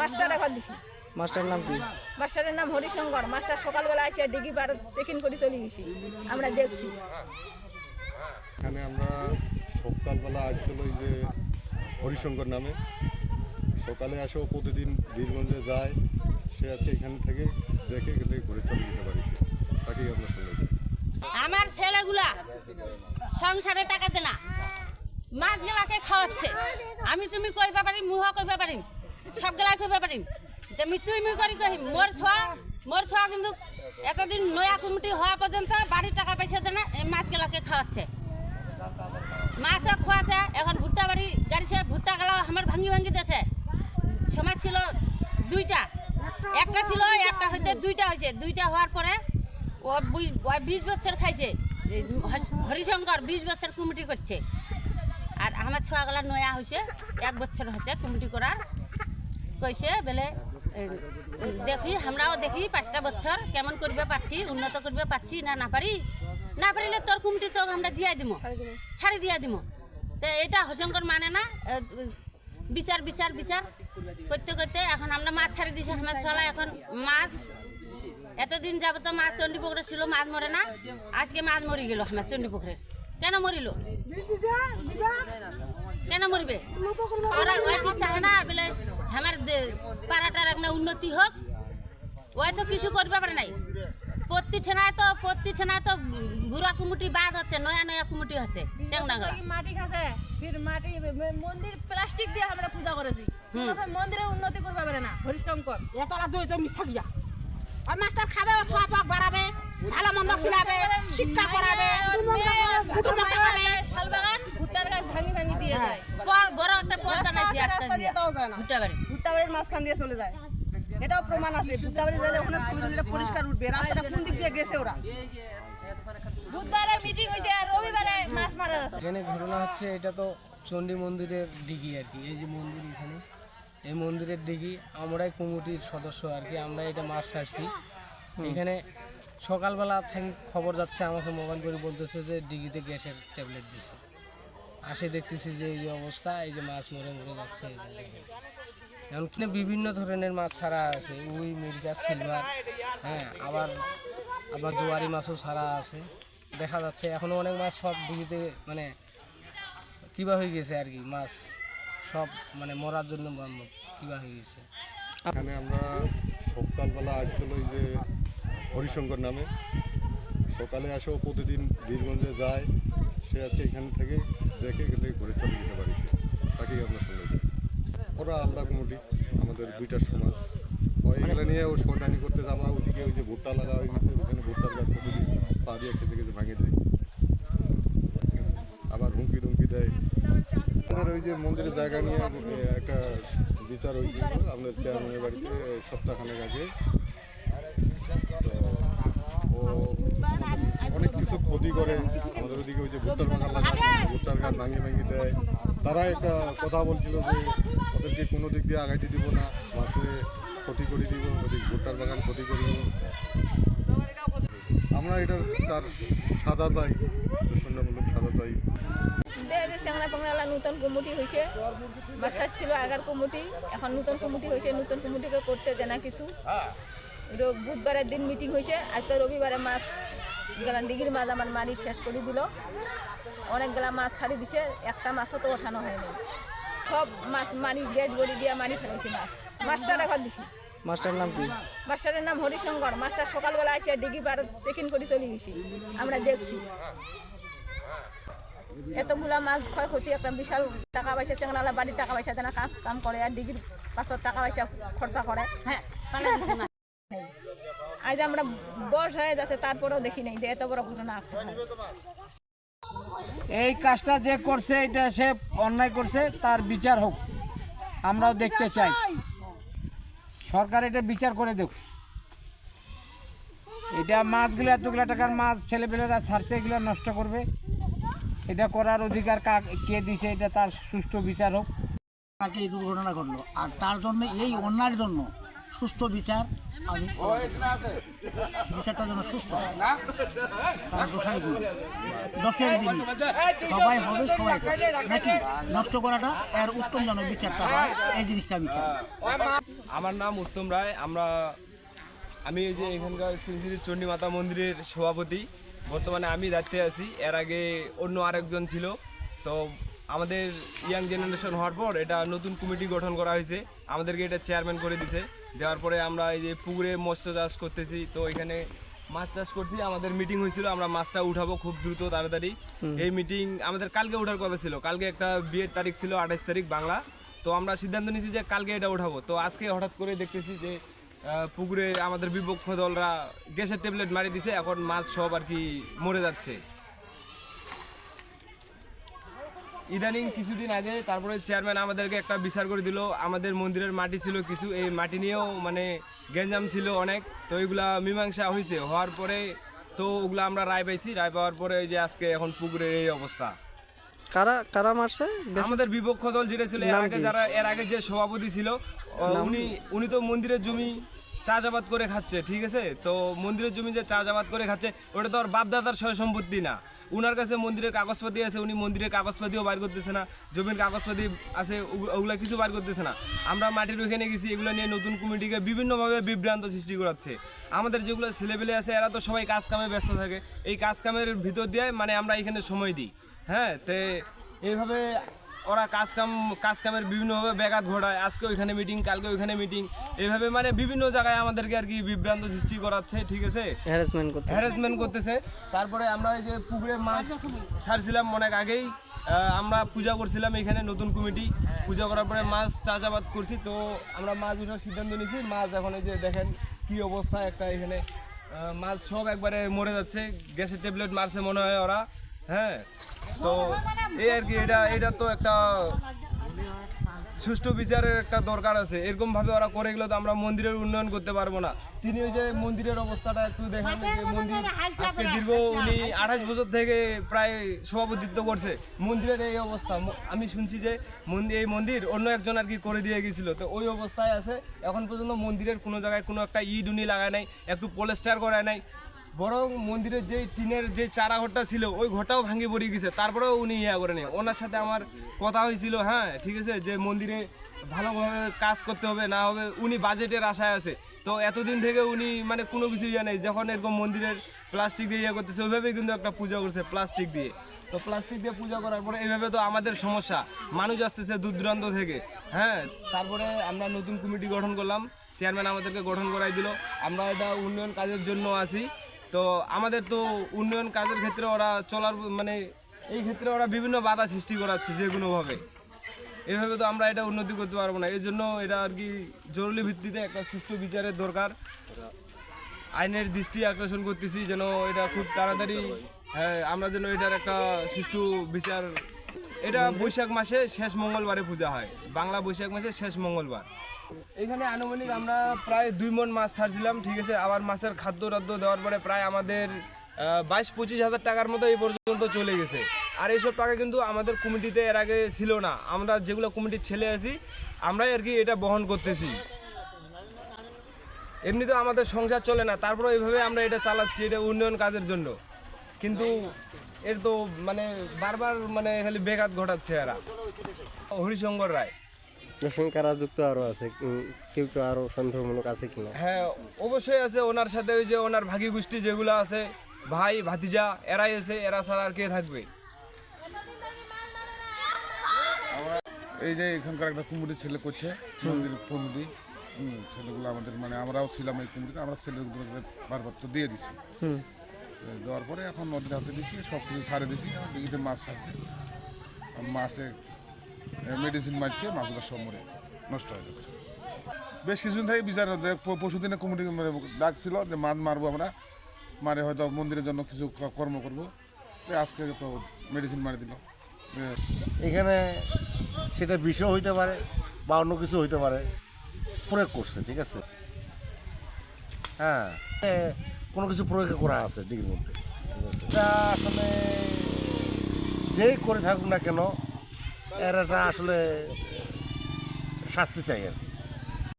Master এখন দিছি। Master নাম কি? মাস্টারের নাম হরিশঙ্কর। মাস্টার সকালবেলা এসে ডিগি পার চেকিং করে চলে গেছি, আমরা দেখছি। এখানে আমরা সকালবেলা আসছিল ওই যে হরিশঙ্কর নামে, সকালে আসেও প্রতিদিন বীরগঞ্জে যায়, সে আজকে এখান থেকে দেখে এখান থেকে ঘুরে চলে গেছে বাড়িতে, তাকেই আমরা শুনলাম। আমার ছেলেগুলা সংসারে টাকা দে না, মাছগুলাকে খাওয়াচ্ছে। আমি তুমি কইবা পারিম, মুহ কইবা পারিম, সবগুলাই কইবা পারিম। তুই করি কহিম মোর ছোয়া কিন্তু এতদিন নয়া কমিটি হওয়া পর্যন্ত বাড়ির টাকা পয়সা দেয় না, এই মাছগুলাকে খাওয়াচ্ছে। মাছও খোয়াচ্ছে। এখন ভুট্টা বাড়ি গাড়িছে, ভুট্টা গেলা আমার ভাঙি দিয়েছে। সময় ছিল দুইটা, একটা ছিল, একটা হইতে দুইটা হয়েছে। দুইটা হওয়ার পরে ও 20 বছর খাইছে। হরিশঙ্কর 20 বছর কমিটি করছে, আর আমার ছোয়াগুলা নয়া হয়েছে 1 বছর হচ্ছে কমিটি করার। কইছে বলে দেখি, আমরাও দেখি 5টা বছর কেমন করবে পাচ্ছি, উন্নত করবে পাচ্ছি না পারিলে তোর কমিটি তো আমরা দিয়ে দিব, ছাড়ি দিয়ে দিব। তো এটা হরিশঙ্কর মানে না, বিচার করতে করতে এখন আমরা মাছ ছাড়ি দিয়েছি। আমার ছোলা এখন মাছ এতদিন যাব তো মাছ চণ্ডীপুকুরে ছিল, মাছ মরে না। আজকে মাছ মরি গেল আমার চণ্ডীপুকুরে। কেন মরিল? কেন মরবে? ওরা ওই চাহে না বলে আমার পাড়াটার একটা উন্নতি হোক, ওই তো কিছু করবে পারে নাই। প্রতি ঠেনায় তো বুড়া কুমুটি বাদ হচ্ছে, নয়া কুমুটি হচ্ছে। মাটি খাচ্ছে, ফির মাটি মন্দির প্লাস্টিক দিয়ে আমরা পূজা করেছি, মন্দিরের উন্নতি করবে পারে না হরিশঙ্কর। এতলা জয় মিস থাকিয়া আর মাস্টার খাবে, ছোয়া পাক বাড়াবে, ভালো মন্দ খিলাবে, শিক্ষা করাবে, ভুট্টার গাছ ভাঙি দিয়ে যায়। বড় একটা পদ্মা নাই ভুট্টা বাড়ির মাঝখান দিয়ে চলে যায়, এটাও প্রমাণ আছে। ভুট্টা বাড়ি গেলে ওখানে শরীরটা পরিষ্কার উঠবে। রাস্তাটা কোন দিক দিয়ে গেছে ওরা? বুধবারে মিটিং হয়েছে আর রবিবারে মাছ মারা যাচ্ছে। এখানে ঘটনা হচ্ছে, এটা তো চণ্ডী মন্দিরের ডিগি আর কি। এই যে মন্দির, এখানে এই মন্দিরের ডিগি, আমরাই কমিটির সদস্য আর কি। আমরা এটা মাছ ছাড়ছি এখানে। সকালবেলা খবর যাচ্ছে, আমাকে মোবাইল করে বলতেছে যে ডিগিতে গ্যাসের ট্যাবলেট দিছে। আসে দেখতেছি যে এই অবস্থা, এই যে মাছ মরে যাচ্ছে। এমনকি বিভিন্ন ধরনের মাছ ছাড়া আছে, উই, মিরগা, সিলভার, হ্যাঁ, আবার জোয়ারি মাছও ছাড়া আছে। দেখা যাচ্ছে এখনও অনেক মাছ সব ডিগিতে মানে কিবা হয়ে গেছে আর কি, মাছ সব মানে মরার জন্য কিবা হয়ে গেছে। এখানে আমরা সকালবেলা আসছিল ওই যে হরিশঙ্কর নামে, সকালে আসেও প্রতিদিন বীরগঞ্জে যায়, সে আজকে এখান থেকে দেখে এখান থেকে ঘুরে চলে গেছে বাড়িতে, তাকেই আমরা শুনলাম। ওরা আলাদা কমিটি, আমাদের দুইটার সমাজ, এখানে নিয়ে ও শয়তানি করতে যে আমরা ওদিকে ওই যে ভুট্টা লাগা হয়ে গেছে, ওখানে ভুট্টার গাছ প্রতিদিন পা দিয়ে খেতে ভাঙে দেয়, আবার হুমকি ধুমকি দেয়। আমাদের ওই যে মন্দিরের জায়গা নিয়ে একটা বিচার হয়েছিল আমাদের চেয়ারম্যানের বাড়িতে সপ্তাহখানেক আগে। তো ও অনেক কিছু ক্ষতি করে আমাদের ওদিকে, ওই যে ভুট্টার বাগান লাগায়, ভুট্টার গাছ ভাঙিয়ে দেয়। তারা একটা কথা বলছিল যে ওদেরকে কোনো দিক দিয়ে আগাইতে দিব না, মাসে ক্ষতি করে দিব, ওদিক ভুট্টার বাগান ক্ষতি করে দিব। আমরা এটার তার সাজা চাই, দূষণমূলক সাজা চাই। চ্যাংলা পাংলা নতুন কমিটি হয়েছে, মাস্টার ছিল আগের কমিটি, এখন নতুন কমিটি হয়েছে। নতুন কমিটিকে করতে দেয় না কিছু। বুধবারের দিন মিটিং হয়েছে, আজকে রবিবারে মাছ গেলা ডিগির মাছ আমার মারি শেষ করে দিল। অনেকগুলা মাছ ছাড়ি দিছে, একটা মাছও তো ওঠানো হয়নি। সব মাছ মারি গেট বড়ি দিয়ে মারি ফেলেছি মাছ। মাস্টার এখন দিছি। মাস্টার নাম কি? মাস্টারের নাম হরিশঙ্কর। মাস্টার সকালবেলা এসে ডিগি পার চেকিং করে চলে গেছি, আমরা দেখছি। এতগুলা মাছ ক্ষয়ক্ষতি, একটা বিশাল টাকা পয়সা, চেংনালা বাড়ির টাকা পয়সা দেয় না, কাম করে, আর ডিগির 500 টাকা পয়সা খরচা করে। হ্যাঁ, আজ আমরা বয়স হয়ে যাচ্ছে, তারপরেও দেখি নাই যে এত বড় ঘটনা। এই কাজটা যে করছে, এটা সে অন্যায় করছে, তার বিচার হোক, আমরাও দেখতে চাই। সরকার এটা বিচার করে দেখ। এটা মাছগুলো, এতগুলো টাকার মাছ ছেলেপেলেরা ছাড়ছে, এগুলো নষ্ট করবে, এটা করার অধিকার কে দিছে, এটা তার সুষ্ঠু বিচার হোক। তাকে এই দুর্ঘটনা ঘটলো, আর তার জন্য, এই অন্যায়ের জন্য সুস্থ বিচার আমি বিচারটা যেন সুস্থ তারা দোষারি করি দশের দিন সবাই হবে সবাই খাবে। নাকি নষ্ট করাটা এর উত্তম যেন বিচারটা হয় এই জিনিসটা আমি চাই। আমার নাম উত্তম রায়। আমি এই যে এখানকার শ্রী শ্রী চণ্ডী মাতা মন্দিরের সভাপতি। বর্তমানে আমি দায়িত্বে আছি। এর আগে অন্য আরেকজন ছিল। তো আমাদের ইয়াং জেনারেশন হওয়ার পর এটা নতুন কমিটি গঠন করা হয়েছে, আমাদেরকে এটা চেয়ারম্যান করে দিছে। দেওয়ার পরে আমরা এই যে পুকুরে মৎস্য চাষ করতেছি, তো এখানে মাছ চাষ করছি। আমাদের মিটিং হয়েছিল, আমরা মাছটা উঠাবো খুব দ্রুত তাড়াতাড়ি। এই মিটিং আমাদের কালকে ওঠার কথা ছিল। কালকে একটা বিয়ের তারিখ ছিল 28 তারিখ বাংলা। তো আমরা সিদ্ধান্ত নিয়েছি যে কালকে এটা উঠাবো। তো আজকে হঠাৎ করে দেখতেছি যে পুকুরে আমাদের বিপক্ষ দলরা গ্যাসের ট্যাবলেট মারি দিছে, এখন মাছ সব আর কি মরে যাচ্ছে। ইদানিং কিছুদিন আগে তারপরে চেয়ারম্যান আমাদেরকে একটা বিচার করে দিল। আমাদের মন্দিরের মাটি ছিল কিছু, এই মাটি নিয়েও মানে গ্যাঞ্জাম ছিল অনেক। তো এইগুলা মীমাংসা হয়েছে, হওয়ার পরে তো ওগুলো আমরা রায় পাইছি। রায় পাওয়ার পরে এই যে আজকে এখন পুকুরের এই অবস্থা। কারা মারছে? আমাদের বিপক্ষ দল যেটা ছিল এর আগে যে সভাপতি ছিল, উনি তো মন্দিরের জমি চাষাবাদ করে খাচ্ছে, ঠিক আছে। তো মন্দিরের জমি যে চাষাবাদ করে খাচ্ছে ওটা তো আর বাপদাদার সয় সম্পত্তি না। উনার কাছে মন্দিরের কাগজপাতি আছে, উনি মন্দিরের কাগজপাতিও বার করতেছে না, জমির কাগজপাতি আছে ওগুলা কিছু বার করতেছে না। আমরা মাটির ওইখানে গেছি, এগুলো নিয়ে নতুন কমিটিকে বিভিন্নভাবে বিভ্রান্ত সৃষ্টি করাচ্ছে। আমাদের যেগুলো ছেলেপেলে আছে এরা তো সবাই কাজ কামে ব্যস্ত থাকে, এই কাজ কামের ভিতর দিয়ে মানে আমরা এখানে সময় দিই। হ্যাঁ, তো এইভাবে ওরা কাজ কামের বিভিন্নভাবে ব্যাঘাত ঘটায়। আজকে ওইখানে মিটিং, কালকে ওইখানে মিটিং, এইভাবে মানে বিভিন্ন জায়গায় আমাদেরকে আর কি বিভ্রান্ত সৃষ্টি করাচ্ছে, ঠিক আছে, হ্যারাসমেন্ট করতেছে। তারপরে আমরা এই যে পুকুরে মাছ ছাড়ছিলাম অনেক আগেই, আমরা পূজা করছিলাম এখানে নতুন কমিটি। পূজা করার পরে মাছ চাষাবাদ করছি, তো আমরা মাছ ওঠার সিদ্ধান্ত নিয়েছি। মাছ এখন এই যে দেখেন কি অবস্থা, একটা এখানে মাছ সব একবারে মরে যাচ্ছে, গ্যাসের ট্যাবলেট মারছে মনে হয় ওরা। হ্যাঁ, তো এই আর কি, এটা তো একটা সুষ্ঠু বিচারের একটা দরকার আছে। এরকমভাবে ওরা করে গেলে তো আমরা মন্দিরের উন্নয়ন করতে পারবো না। তিনি ওই যে মন্দিরের অবস্থাটা একটু দেখেন, যে মন্দির আজকে দীর্ঘ উনি 28 বছর থেকে প্রায় সভাপতিত্ব করছে, মন্দিরের এই অবস্থা। আমি শুনছি যে এই মন্দির অন্য একজন আর কি করে দিয়ে গেছিল, তো ওই অবস্থায় আছে। এখন পর্যন্ত মন্দিরের কোনো জায়গায় কোনো একটা ইডুনি লাগায় নাই, একটু পলেস্টার করায় নাই, বরং মন্দিরের যে টিনের যে চারা ঘরটা ছিল ওই ঘরটাও ভাঙে পড়ে গেছে। তারপরেও উনি ইয়া করে নেই। ওনার সাথে আমার কথা হয়েছিল, হ্যাঁ ঠিক আছে, যে মন্দিরে ভালোভাবে কাজ করতে হবে না হবে, উনি বাজেটের আশায় আছে। তো এতদিন থেকে উনি মানে কোনো কিছু ইয়ে নেই। যখন এরকম মন্দিরের প্লাস্টিক দিয়ে ইয়ে করতেছে, ওইভাবেই কিন্তু একটা পূজা করছে প্লাস্টিক দিয়ে। তো প্লাস্টিক দিয়ে পূজা করার পরে এইভাবে তো আমাদের সমস্যা, মানুষ আসতেছে দূর দূরান্ত থেকে। হ্যাঁ, তারপরে আমরা নতুন কমিটি গঠন করলাম, চেয়ারম্যান আমাদেরকে গঠন করাই দিল। আমরা এটা উন্নয়ন কাজের জন্য আছি। তো আমাদের তো উন্নয়ন কাজের ক্ষেত্রে ওরা চলার মানে এই ক্ষেত্রে ওরা বিভিন্ন বাধা সৃষ্টি করাচ্ছে যে কোনোভাবে। এভাবে তো আমরা এটা উন্নতি করতে পারবো না। এই জন্য এটা আর কি জরুরি ভিত্তিতে একটা সুষ্ঠু বিচারের দরকার। আইনের দৃষ্টি আকর্ষণ করতেছি যেন এটা খুব তাড়াতাড়ি, হ্যাঁ, আমরা যেন এটার একটা সুষ্ঠু বিচার। এটা বৈশাখ মাসে শেষ মঙ্গলবারে পূজা হয়, বাংলা বৈশাখ মাসে শেষ মঙ্গলবার। এখানে আনুমানিক আমরা প্রায় 2 মণ মাছ ছাড়ছিলাম, ঠিক আছে। আবার মাছের খাদ্য দেওয়ার পরে প্রায় আমাদের 22-25 হাজার টাকার মতো এই পর্যন্ত চলে গেছে। আর এইসব টাকা কিন্তু আমাদের কমিটিতে এর আগে ছিল না। আমরা যেগুলো কমিটির ছেলে আছি আমরাই আর কি এটা বহন করতেছি। এমনিতেও আমাদের সংসার চলে না, তারপরে এইভাবে আমরা এটা চালাচ্ছি, এটা উন্নয়ন কাজের জন্য। কিন্তু এর তো মানে বারবার মানে খালি ব্যাঘাত ঘটাচ্ছে এরা। হরিশঙ্কর রায় কারা যুক্ত আরো আছে, কেউ কেউ আরো সন্দেহমূলক আছে কিনা? হ্যাঁ, অবশ্যই আছে। ওনার সাথে ওই যে ওনার ভাগী গোষ্ঠী যেগুলো আছে, ভাই ভাতিজা, এরাই আছে। এরা ছাড়া আর কে থাকবে? এই যে এখানকার একটা কুমুটি ছেলে করছে মন্দির কমিটি, ছেলেগুলো আমাদের মানে আমরাও ছিলাম এই কমিটিতে, আমরা ছেলেগুলো বারবার তো দিয়ে দিছি। দেওয়ার পরে এখন নদীর হাতে দিচ্ছি, সব কিছু ছাড়ে দিচ্ছি। দিঘিতে মাছ ছাড়ছে, মাছে মেডিসিন মারছে, মাছগুলো সব মরে নষ্ট হয়ে যাচ্ছে। বেশ কিছুদিন থেকে বিচার, পরশু দিনে কমিটি ডাকছিল যে মাছ মারবো আমরা, মারে হয়তো মন্দিরের জন্য কিছু কর্ম করবো। আজকে তো মেডিসিন মারি দিল। এখানে সেটা বিষয় হইতে পারে বা অন্য কিছু হইতে পারে, প্রয়োগ করছে, ঠিক আছে। হ্যাঁ, কোনো কিছু প্রয়োগ করা আছে ডিগ্রির মধ্যে, ঠিক আছে। এটা আসলে যেই করে থাকুক না কেন, এর একটা আসলে শাস্তি চাই আর কি।